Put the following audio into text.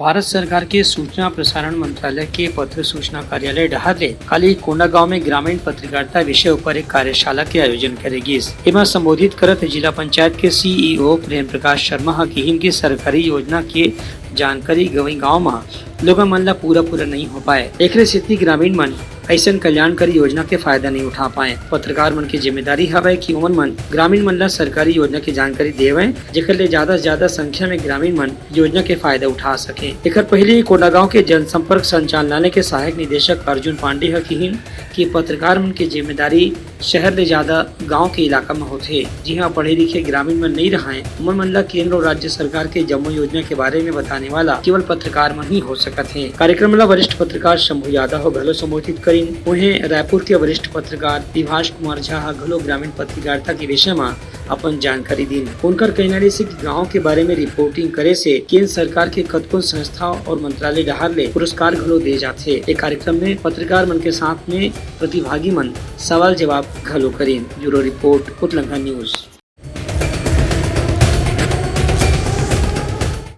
भारत सरकार के सूचना प्रसारण मंत्रालय के पत्र सूचना कार्यालय डहारे काली कोंडागांव में ग्रामीण पत्रकारिता विषय पर एक कार्यशाला के आयोजन करेगी। एमा संबोधित करत जिला पंचायत के सीईओ प्रेम प्रकाश शर्मा की की सरकारी योजना की जानकारी गवई गाँव में लोगों मन ला पूरा नहीं हो पाए। एकरे सेती ग्रामीण मन ऐसा कल्याणकारी योजना के फायदा नहीं उठा पाए। पत्रकार मन की जिम्मेदारी हवे कि ओमन मन ग्रामीण मन ला सरकारी योजना की जानकारी देवे, जेकर ले ज्यादा से ज्यादा संख्या में ग्रामीण मन योजना के फायदा उठा सके। एकर पहले कोंडागांव के जनसंपर्क संचालनालय के सहायक निदेशक अर्जुन पांडे हकीन कि पत्रकार मन की जिम्मेदारी शहर ले ज्यादा गांव के इलाका में होते। जी हाँ, पढ़े लिखे ग्रामीण मन नहीं रहे, ओमन मन ला केंद्र और राज्य सरकार के जम्मू योजना के बारे में बताने वाला केवल पत्रकार मन ही हो सकत है। कार्यक्रम ला वरिष्ठ पत्रकार शंभू यादव घलो संबोधित करी। उन्हें रायपुर के वरिष्ठ पत्रकार विभाष कुमार झा घलो ग्रामीण पत्रकारिता के विषय में अपन जानकारी दी। उनकर कहना से कि गाँव के बारे में रिपोर्टिंग करे से केंद्र सरकार के कतको संस्था और मंत्रालय डहार ले पुरस्कार घलो दे जाते। एक कार्यक्रम में पत्रकार मन के साथ में प्रतिभागी मन सवाल जवाब घलो करें। ब्यूरो रिपोर्ट उतलंघा न्यूज।